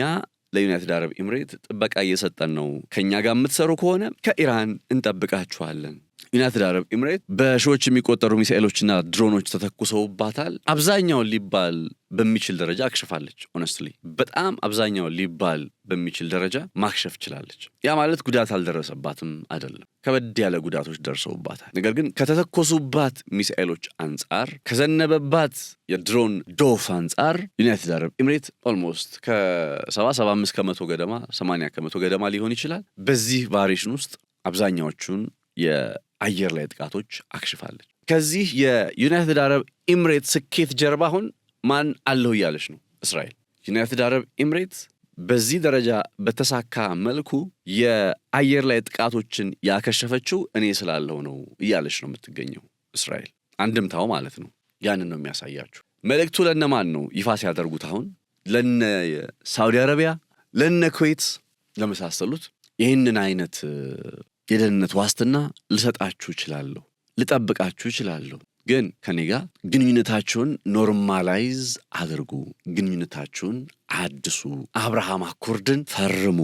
Speaker 1: ለዩናይትድ አረብ ኤምሬት ጥበቃ እየሰጠን ነው፣ ከኛ ጋር የምትሰሩ ከሆነ ከኢራን እንጠብቃችኋለን። ዩናይትድ አረብ ኤምሬት በሺዎች የሚቆጠሩ ሚሳኤሎችና ድሮኖች ተተኩሰውባታል። አብዛኛውን ሊባል በሚችል ደረጃ አክሽፋለች። ሆነስትሊ በጣም አብዛኛውን ሊባል በሚችል ደረጃ ማክሸፍ ችላለች። ያ ማለት ጉዳት አልደረሰባትም አይደለም፣ ከበድ ያለ ጉዳቶች ደርሰውባታል። ነገር ግን ከተተኮሱባት ሚሳኤሎች አንጻር፣ ከዘነበባት የድሮን ዶፍ አንጻር ዩናይትድ አረብ ኤምሬት ኦልሞስት ከ75 ከመቶ ገደማ 80 ከመቶ ገደማ ሊሆን ይችላል በዚህ ቫሪሽን ውስጥ አብዛኛዎቹን የአየር ላይ ጥቃቶች አክሽፋለች። ከዚህ የዩናይትድ አረብ ኤምሬት ስኬት ጀርባ አሁን ማን አለው እያለች ነው እስራኤል። ዩናይትድ አረብ ኤምሬት በዚህ ደረጃ በተሳካ መልኩ የአየር ላይ ጥቃቶችን ያከሸፈችው እኔ ስላለው ነው እያለች ነው የምትገኘው እስራኤል። አንድምታው ማለት ነው ያንን ነው የሚያሳያችሁ። መልእክቱ ለነማን ነው ይፋ ሲያደርጉት? አሁን ለነ ሳውዲ አረቢያ፣ ለነ ኩዌት ለመሳሰሉት ይህንን አይነት የደህንነት ዋስትና ልሰጣችሁ እችላለሁ፣ ልጠብቃችሁ እችላለሁ፣ ግን ከኔ ጋር ግንኙነታችሁን ኖርማላይዝ አድርጉ፣ ግንኙነታችሁን አድሱ፣ አብርሃም አኮርድን ፈርሙ።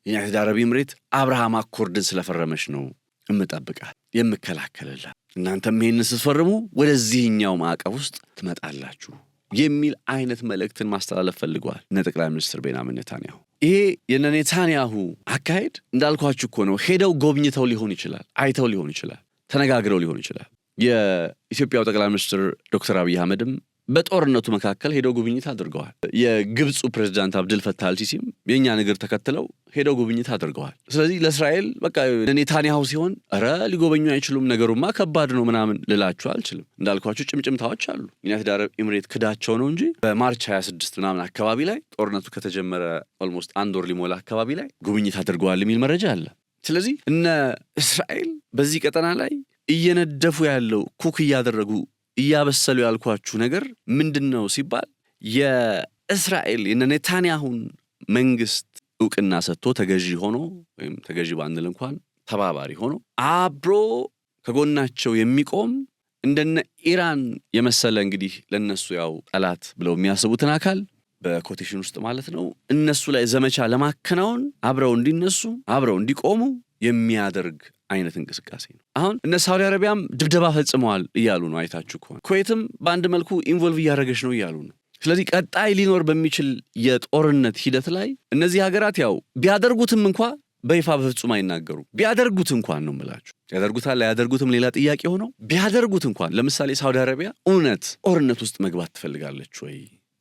Speaker 1: ዩናይትድ አረብ ኤምሬት አብርሃም አኮርድን ስለፈረመች ነው እምጠብቃት የምከላከልላት። እናንተም ይሄንን ስትፈርሙ ወደዚህኛው ማዕቀፍ ውስጥ ትመጣላችሁ የሚል አይነት መልእክትን ማስተላለፍ ፈልገዋል ጠቅላይ ሚኒስትር ቤንያሚን ኔታንያሁ። ይሄ የኔታንያሁ አካሄድ እንዳልኳችሁ እኮ ነው። ሄደው ጎብኝተው ሊሆን ይችላል፣ አይተው ሊሆን ይችላል፣ ተነጋግረው ሊሆን ይችላል። የኢትዮጵያው ጠቅላይ ሚኒስትር ዶክተር አብይ አህመድም በጦርነቱ መካከል ሄደው ጉብኝት አድርገዋል። የግብፁ ፕሬዝዳንት አብዱል ፈታህ አልሲሲም የኛ ነገር ተከትለው ሄደው ጉብኝት አድርገዋል። ስለዚህ ለእስራኤል በቃ ኔታንያሁ ሲሆን ኧረ ሊጎበኙ አይችሉም፣ ነገሩማ ከባድ ነው ምናምን ልላችሁ አልችልም። እንዳልኳችሁ ጭምጭምታዎች አሉ። ዩናይትድ አረብ ኤምሬት ክዳቸው ነው እንጂ በማርች 26 ምናምን አካባቢ ላይ ጦርነቱ ከተጀመረ ኦልሞስት አንድ ወር ሊሞላ አካባቢ ላይ ጉብኝት አድርገዋል የሚል መረጃ አለ። ስለዚህ እነ እስራኤል በዚህ ቀጠና ላይ እየነደፉ ያለው ኩክ እያደረጉ እያበሰሉ ያልኳችሁ ነገር ምንድን ነው ሲባል የእስራኤል የኔታንያሁን መንግስት እውቅና ሰጥቶ ተገዢ ሆኖ ወይም ተገዢ ባንል እንኳን ተባባሪ ሆኖ አብሮ ከጎናቸው የሚቆም እንደነ ኢራን የመሰለ እንግዲህ ለነሱ ያው ጠላት ብለው የሚያስቡትን አካል በኮቴሽን ውስጥ ማለት ነው እነሱ ላይ ዘመቻ ለማከናወን አብረው እንዲነሱ አብረው እንዲቆሙ የሚያደርግ አይነት እንቅስቃሴ ነው። አሁን እነ ሳውዲ አረቢያም ድብደባ ፈጽመዋል እያሉ ነው። አይታችሁ ከሆነ ኩዌትም በአንድ መልኩ ኢንቮልቭ እያደረገች ነው እያሉ ነው። ስለዚህ ቀጣይ ሊኖር በሚችል የጦርነት ሂደት ላይ እነዚህ ሀገራት ያው ቢያደርጉትም እንኳ በይፋ በፍጹም አይናገሩም። ቢያደርጉት እንኳን ነው የምላችሁ፣ ያደርጉታል አያደርጉትም ሌላ ጥያቄ ሆነው ቢያደርጉት እንኳን ለምሳሌ ሳውዲ አረቢያ እውነት ጦርነት ውስጥ መግባት ትፈልጋለች ወይ?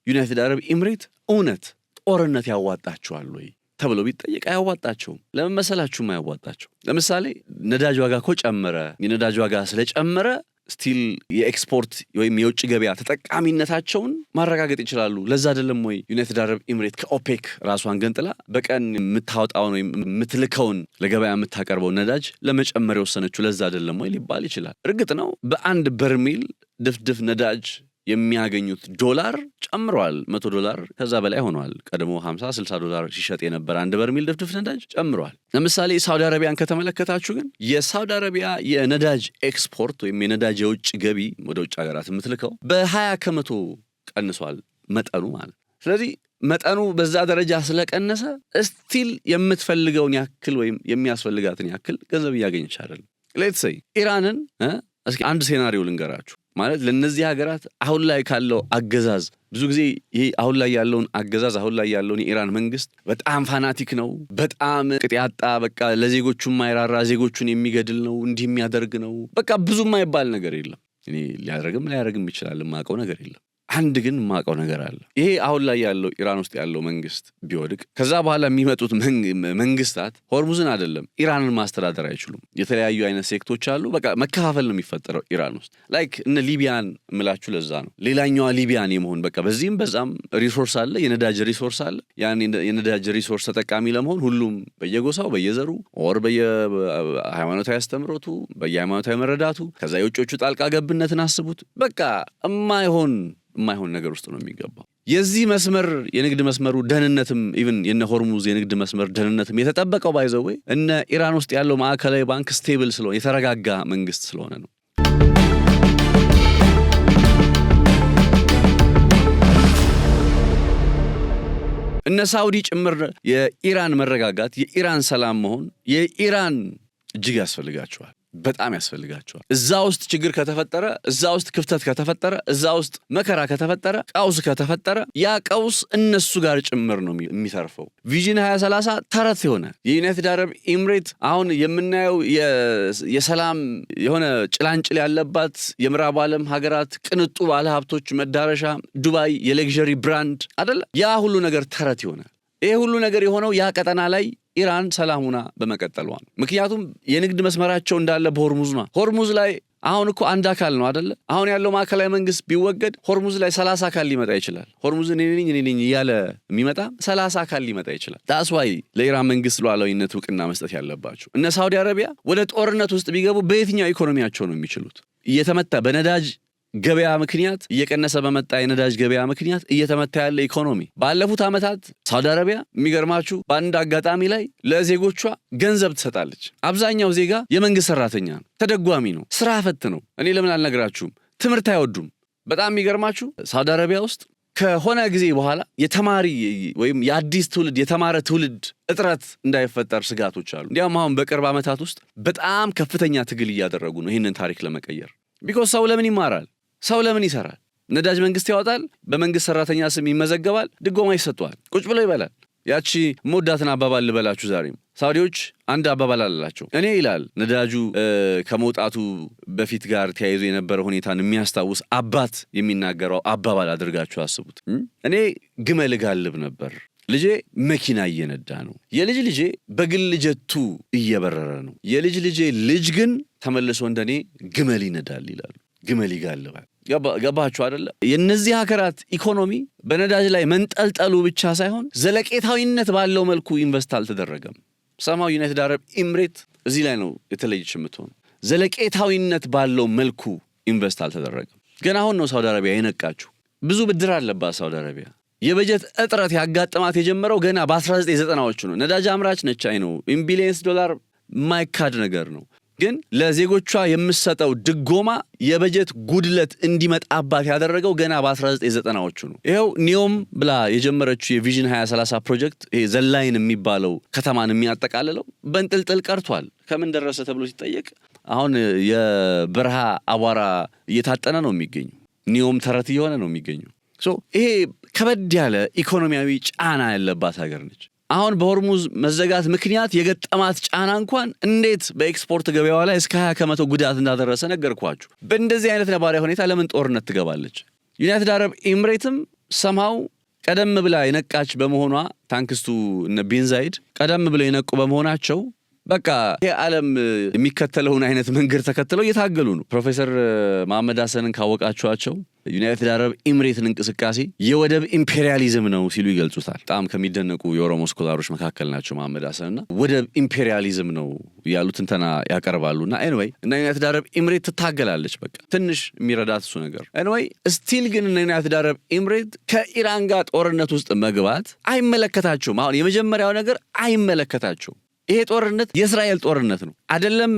Speaker 1: ዩናይትድ አረብ ኤምሬት እውነት ጦርነት ያዋጣቸዋል ወይ ተብሎ ቢጠየቅ አያዋጣቸውም። ለምን መሰላችሁም አያዋጣቸው? ለምሳሌ ነዳጅ ዋጋ እኮ ጨመረ። የነዳጅ ዋጋ ስለጨመረ ስቲል የኤክስፖርት ወይም የውጭ ገበያ ተጠቃሚነታቸውን ማረጋገጥ ይችላሉ። ለዛ አይደለም ወይ ዩናይትድ አረብ ኤምሬት ከኦፔክ ራሷን ገንጥላ በቀን የምታወጣውን ወይም የምትልከውን ለገበያ የምታቀርበው ነዳጅ ለመጨመር የወሰነችው? ለዛ አይደለም ወይ ሊባል ይችላል። እርግጥ ነው በአንድ በርሜል ድፍድፍ ነዳጅ የሚያገኙት ዶላር ጨምሯል። $100 ከዛ በላይ ሆኗል። ቀድሞ $50-60 ሲሸጥ የነበረ አንድ በርሜል ድፍድፍ ነዳጅ ጨምሯል። ለምሳሌ ሳውዲ አረቢያን ከተመለከታችሁ ግን የሳውዲ አረቢያ የነዳጅ ኤክስፖርት ወይም የነዳጅ የውጭ ገቢ ወደ ውጭ ሀገራት የምትልከው በ20 ከመቶ ቀንሷል መጠኑ ማለት። ስለዚህ መጠኑ በዛ ደረጃ ስለቀነሰ ስቲል የምትፈልገውን ያክል ወይም የሚያስፈልጋትን ያክል ገንዘብ እያገኘች አይደለም። ሌትስ ሴይ ኢራንን እስኪ አንድ ሴናሪዮ ልንገራችሁ። ማለት ለነዚህ ሀገራት አሁን ላይ ካለው አገዛዝ ብዙ ጊዜ ይሄ አሁን ላይ ያለውን አገዛዝ አሁን ላይ ያለውን የኢራን መንግስት በጣም ፋናቲክ ነው፣ በጣም ቅጥ ያጣ በቃ ለዜጎቹ የማይራራ ዜጎቹን የሚገድል ነው፣ እንዲህ የሚያደርግ ነው። በቃ ብዙ የማይባል ነገር የለም። እኔ ሊያደርግም ይችላል፣ የማውቀው ነገር የለም። አንድ ግን የማውቀው ነገር አለ። ይሄ አሁን ላይ ያለው ኢራን ውስጥ ያለው መንግስት ቢወድቅ ከዛ በኋላ የሚመጡት መንግስታት ሆርሙዝን አይደለም ኢራንን ማስተዳደር አይችሉም። የተለያዩ አይነት ሴክቶች አሉ። በቃ መከፋፈል ነው የሚፈጠረው ኢራን ውስጥ። ላይክ እነ ሊቢያን ምላችሁ ለዛ ነው ሌላኛዋ ሊቢያን የመሆን በቃ በዚህም በዛም ሪሶርስ አለ፣ የነዳጅ ሪሶርስ አለ። ያን የነዳጅ ሪሶርስ ተጠቃሚ ለመሆን ሁሉም በየጎሳው በየዘሩ ወር በየሃይማኖታዊ አስተምሮቱ በየሃይማኖታዊ መረዳቱ ከዛ የውጮቹ ጣልቃ ገብነትን አስቡት። በቃ የማይሆን ነገር ውስጥ ነው የሚገባው። የዚህ መስመር የንግድ መስመሩ ደህንነትም ኢቭን የነ ሆርሙዝ የንግድ መስመር ደህንነትም የተጠበቀው ባይዘው እነ ኢራን ውስጥ ያለው ማዕከላዊ ባንክ ስቴብል ስለሆነ የተረጋጋ መንግስት ስለሆነ ነው። እነ ሳውዲ ጭምር የኢራን መረጋጋት የኢራን ሰላም መሆን የኢራን እጅግ ያስፈልጋቸዋል፣ በጣም ያስፈልጋቸዋል። እዛ ውስጥ ችግር ከተፈጠረ፣ እዛ ውስጥ ክፍተት ከተፈጠረ፣ እዛ ውስጥ መከራ ከተፈጠረ፣ ቀውስ ከተፈጠረ ያ ቀውስ እነሱ ጋር ጭምር ነው የሚተርፈው። ቪዥን 2030 ተረት የሆነ የዩናይትድ አረብ ኤምሬት አሁን የምናየው የሰላም የሆነ ጭላንጭል ያለባት የምዕራብ ዓለም ሀገራት ቅንጡ ባለሀብቶች መዳረሻ ዱባይ የሌክዠሪ ብራንድ አይደለ? ያ ሁሉ ነገር ተረት የሆነ ይሄ ሁሉ ነገር የሆነው ያ ቀጠና ላይ ኢራን ሰላሙና በመቀጠሏ ነው። ምክንያቱም የንግድ መስመራቸው እንዳለ በሆርሙዝ ነው። ሆርሙዝ ላይ አሁን እኮ አንድ አካል ነው አይደለ? አሁን ያለው ማዕከላዊ መንግስት ቢወገድ ሆርሙዝ ላይ 30 አካል ሊመጣ ይችላል። ሆርሙዝ እኔ ነኝ እያለ የሚመጣ 30 አካል ሊመጣ ይችላል። ታስዋይ ለኢራን መንግስት ሉዓላዊነት እውቅና መስጠት ያለባቸው እነ ሳውዲ አረቢያ ወደ ጦርነት ውስጥ ቢገቡ በየትኛው ኢኮኖሚያቸው ነው የሚችሉት? እየተመታ በነዳጅ ገበያ ምክንያት እየቀነሰ በመጣ የነዳጅ ገበያ ምክንያት እየተመታ ያለ ኢኮኖሚ ባለፉት ዓመታት ሳውዲ አረቢያ የሚገርማችሁ በአንድ አጋጣሚ ላይ ለዜጎቿ ገንዘብ ትሰጣለች። አብዛኛው ዜጋ የመንግስት ሰራተኛ ነው፣ ተደጓሚ ነው፣ ስራ ፈት ነው። እኔ ለምን አልነግራችሁም? ትምህርት አይወዱም። በጣም የሚገርማችሁ ሳውዲ አረቢያ ውስጥ ከሆነ ጊዜ በኋላ የተማሪ ወይም የአዲስ ትውልድ የተማረ ትውልድ እጥረት እንዳይፈጠር ስጋቶች አሉ። እንዲያውም አሁን በቅርብ ዓመታት ውስጥ በጣም ከፍተኛ ትግል እያደረጉ ነው ይህንን ታሪክ ለመቀየር። ቢኮዝ ሰው ለምን ይማራል? ሰው ለምን ይሰራል? ነዳጅ መንግስት ያወጣል፣ በመንግስት ሰራተኛ ስም ይመዘገባል፣ ድጎማ ይሰጠዋል፣ ቁጭ ብሎ ይበላል። ያቺ ሞዳትን አባባል ልበላችሁ። ዛሬም ሳውዲዎች አንድ አባባል አላቸው። እኔ ይላል ነዳጁ ከመውጣቱ በፊት ጋር ተያይዞ የነበረ ሁኔታን የሚያስታውስ አባት የሚናገረው አባባል አድርጋችሁ አስቡት። እኔ ግመል ጋልብ ነበር፣ ልጄ መኪና እየነዳ ነው። የልጅ ልጄ በግል ጀቱ እየበረረ ነው። የልጅ ልጄ ልጅ ግን ተመልሶ እንደኔ ግመል ይነዳል ይላሉ። ግመል ይጋልባል። ገባችሁ አይደለ? የነዚህ ሀገራት ኢኮኖሚ በነዳጅ ላይ መንጠልጠሉ ብቻ ሳይሆን ዘለቄታዊነት ባለው መልኩ ኢንቨስት አልተደረገም። ሰማው ዩናይትድ አረብ ኤምሬት እዚህ ላይ ነው የተለየች የምትሆነው። ዘለቄታዊነት ባለው መልኩ ኢንቨስት አልተደረገም። ገና አሁን ነው ሳውዲ አረቢያ የነቃችሁ። ብዙ ብድር አለባት ሳውዲ አረቢያ። የበጀት እጥረት ያጋጠማት የጀመረው ገና በ1990ዎቹ ነው። ነዳጅ አምራች ነች፣ አይ ነው ቢሊየንስ ዶላር ማይካድ ነገር ነው። ግን ለዜጎቿ የምትሰጠው ድጎማ የበጀት ጉድለት እንዲመጣባት ያደረገው ገና በ1990ዎቹ ነው። ይሄው ኒዮም ብላ የጀመረችው የቪዥን 2030 ፕሮጀክት ይሄ ዘላይን የሚባለው ከተማን የሚያጠቃልለው በእንጥልጥል ቀርቷል። ከምን ደረሰ ተብሎ ሲጠየቅ አሁን የበረሃ አቧራ እየታጠነ ነው የሚገኘው። ኒዮም ተረት እየሆነ ነው የሚገኘው። ይሄ ከበድ ያለ ኢኮኖሚያዊ ጫና ያለባት ሀገር ነች። አሁን በሆርሙዝ መዘጋት ምክንያት የገጠማት ጫና እንኳን እንዴት በኤክስፖርት ገበያዋ ላይ እስከ 20% ጉዳት እንዳደረሰ ነገርኳችሁ። በእንደዚህ አይነት ነባራዊ ሁኔታ ለምን ጦርነት ትገባለች? ዩናይትድ አረብ ኤምሬትም ሰማው ቀደም ብላ የነቃች በመሆኗ ታንክስቱ እነ ቢን ዛይድ ቀደም ብለው የነቁ በመሆናቸው በቃ ይሄ ዓለም የሚከተለውን አይነት መንገድ ተከትለው እየታገሉ ነው። ፕሮፌሰር መሐመድ ሐሰንን ካወቃችኋቸው ዩናይትድ አረብ ኤምሬትን እንቅስቃሴ የወደብ ኢምፔሪያሊዝም ነው ሲሉ ይገልጹታል። በጣም ከሚደነቁ የኦሮሞ ስኮላሮች መካከል ናቸው መሐመድ ሐሰንና ወደብ ኢምፔሪያሊዝም ነው ያሉት እንተና ያቀርባሉና ኤኒዌይ እና ዩናይትድ አረብ ኤምሬት ትታገላለች። በቃ ትንሽ የሚረዳት እሱ ነገር ኤኒዌይ ስቲል ግን ዩናይትድ አረብ ኤምሬት ከኢራን ጋር ጦርነት ውስጥ መግባት አይመለከታቸውም። አሁን የመጀመሪያው ነገር አይመለከታቸውም። ይሄ ጦርነት የእስራኤል ጦርነት ነው አይደለም።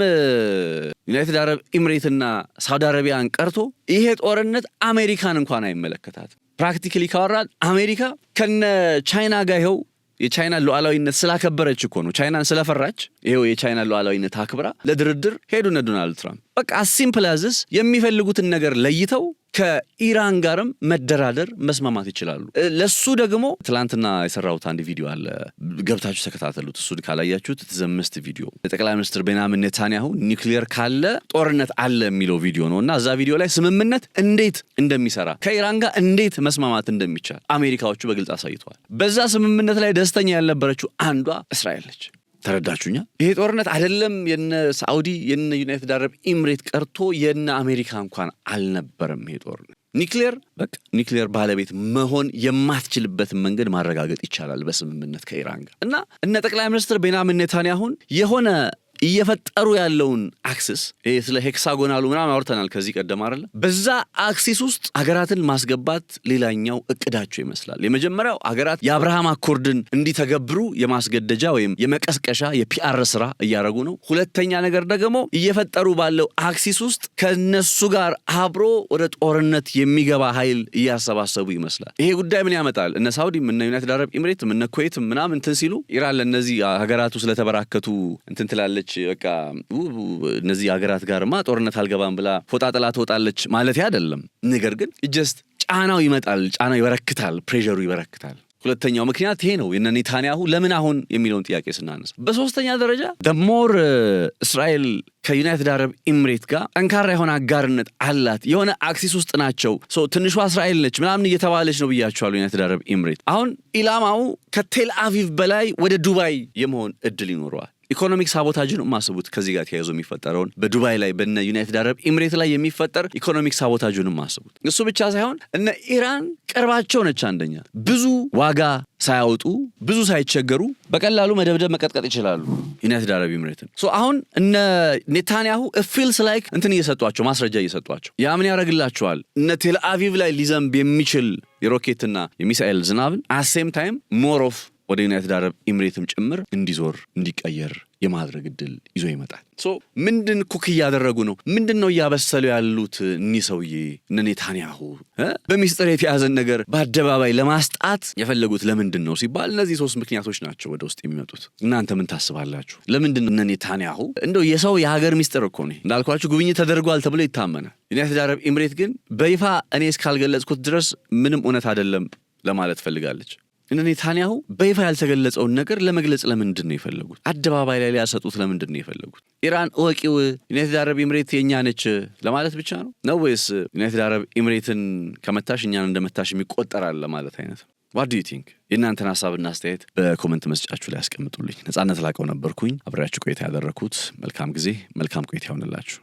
Speaker 1: ዩናይትድ አረብ ኤምሬትና ሳውዲ አረቢያን ቀርቶ ይሄ ጦርነት አሜሪካን እንኳን አይመለከታትም። ፕራክቲካሊ ካወራን አሜሪካ ከነ ቻይና ጋር ይኸው የቻይና ሉዓላዊነት ስላከበረች እኮ ነው። ቻይናን ስለፈራች ይኸው የቻይና ሉዓላዊነት አክብራ ለድርድር ሄዱ እነ ዶናልድ ትራምፕ። በቃ ሲምፕል አዝስ የሚፈልጉትን ነገር ለይተው ከኢራን ጋርም መደራደር መስማማት ይችላሉ። ለሱ ደግሞ ትላንትና የሰራሁት አንድ ቪዲዮ አለ፣ ገብታችሁ ተከታተሉት። እሱን ካላያችሁት ትዘምስት ቪዲዮ ጠቅላይ ሚኒስትር ቤንያሚን ኔታንያሁ ኒውክሊየር ካለ ጦርነት አለ የሚለው ቪዲዮ ነውና እዛ ቪዲዮ ላይ ስምምነት እንዴት እንደሚሰራ ከኢራን ጋር እንዴት መስማማት እንደሚቻል አሜሪካዎቹ በግልጽ አሳይተዋል። በዛ ስምምነት ላይ ደስተኛ ያልነበረችው አንዷ እስራኤል ነች። ተረዳችሁኛ? ይሄ ጦርነት አይደለም የነ ሳዑዲ የነ ዩናይትድ አረብ ኤምሬት ቀርቶ የነ አሜሪካ እንኳን አልነበረም። ይሄ ጦርነት ኒውክሊየር ባለቤት መሆን የማትችልበትን መንገድ ማረጋገጥ ይቻላል በስምምነት ከኢራን ጋር እና እነ ጠቅላይ ሚኒስትር ቤንያሚን ኔታንያሁን የሆነ እየፈጠሩ ያለውን አክሲስ ስለ ሄክሳጎናሉ ምናምን አውርተናል ከዚህ ቀደም አይደል? በዛ አክሲስ ውስጥ ሀገራትን ማስገባት ሌላኛው እቅዳቸው ይመስላል። የመጀመሪያው ሀገራት የአብርሃም አኮርድን እንዲተገብሩ የማስገደጃ ወይም የመቀስቀሻ የፒአር ስራ እያደረጉ ነው። ሁለተኛ ነገር ደግሞ እየፈጠሩ ባለው አክሲስ ውስጥ ከነሱ ጋር አብሮ ወደ ጦርነት የሚገባ ኃይል እያሰባሰቡ ይመስላል። ይሄ ጉዳይ ምን ያመጣል? እነ ሳውዲም እነ ዩናይትድ አረብ ኤምሬትም እነ ኩዌትም ምናምን እንትን ሲሉ ኢራን ለነዚህ ሀገራቱ ስለተበራከቱ እንትን ትላለች። በቃ እነዚህ ሀገራት ጋርማ ጦርነት አልገባም ብላ ፎጣ ጥላ ትወጣለች ማለት አይደለም። ነገር ግን ጀስት ጫናው ይመጣል፣ ጫናው ይበረክታል፣ ፕሬሸሩ ይበረክታል። ሁለተኛው ምክንያት ይሄ ነው የነ ኔታንያሁ ለምን አሁን የሚለውን ጥያቄ ስናነሳ። በሶስተኛ ደረጃ ደሞር እስራኤል ከዩናይትድ አረብ ኤምሬት ጋር ጠንካራ የሆነ አጋርነት አላት፣ የሆነ አክሲስ ውስጥ ናቸው። ትንሿ እስራኤል ነች ምናምን እየተባለች ነው ብያቸዋለሁ። ዩናይትድ አረብ ኤምሬት አሁን ኢላማው ከቴል አቪቭ በላይ ወደ ዱባይ የመሆን እድል ይኖረዋል። ኢኮኖሚክ ሳቦታጅን ማስቡት። ከዚህ ጋር ተያይዞ የሚፈጠረውን በዱባይ ላይ በነ ዩናይትድ አረብ ኤምሬት ላይ የሚፈጠር ኢኮኖሚክ ሳቦታጅን ማስቡት። እሱ ብቻ ሳይሆን እነ ኢራን ቅርባቸው ነች። አንደኛ ብዙ ዋጋ ሳያወጡ ብዙ ሳይቸገሩ በቀላሉ መደብደብ መቀጥቀጥ ይችላሉ ዩናይትድ አረብ ኤምሬትን። አሁን እነ ኔታንያሁ ፊልስ ላይክ እንትን እየሰጧቸው ማስረጃ እየሰጧቸው ያ ምን ያደርግላቸዋል? እነ ቴል አቪቭ ላይ ሊዘንብ የሚችል የሮኬትና የሚሳኤል ዝናብን አሴም ታይም ሞር ኦፍ ወደ ዩናይትድ አረብ ኤምሬትም ጭምር እንዲዞር እንዲቀየር የማድረግ እድል ይዞ ይመጣል። ምንድን ኩክ እያደረጉ ነው? ምንድን ነው እያበሰሉ ያሉት እኒህ ሰውዬ እነ ኔታንያሁ? በሚስጥር የተያዘን ነገር በአደባባይ ለማስጣት የፈለጉት ለምንድን ነው ሲባል እነዚህ 3 ምክንያቶች ናቸው ወደ ውስጥ የሚመጡት። እናንተ ምን ታስባላችሁ? ለምንድን እነ ኔታንያሁ እንደው የሰው የሀገር ሚስጥር እኮ ነው እንዳልኳችሁ ጉብኝት ተደርጓል ተብሎ ይታመናል። ዩናይትድ አረብ ኤምሬት ግን በይፋ እኔ እስካልገለጽኩት ድረስ ምንም እውነት አይደለም ለማለት ፈልጋለች። እነ ኔታንያሁ በይፋ ያልተገለጸውን ነገር ለመግለጽ ለምንድን ነው የፈለጉት? አደባባይ ላይ ሊያሰጡት ለምንድን ነው የፈለጉት? ኢራን እወቂው ዩናይትድ አረብ ኤምሬት የኛ ነች ለማለት ብቻ ነው ወይስ ዩናይትድ አረብ ኤምሬትን ከመታሽ እኛን እንደመታሽ የሚቆጠራል ለማለት አይነት? What do you think? የእናንተን ሀሳብና አስተያየት በኮመንት መስጫችሁ ላይ አስቀምጡልኝ። ነጻነት ላቀው ነበርኩኝ አብሬያችሁ ቆይታ ያደረኩት። መልካም ጊዜ፣ መልካም ቆይታ ይሆንላችሁ።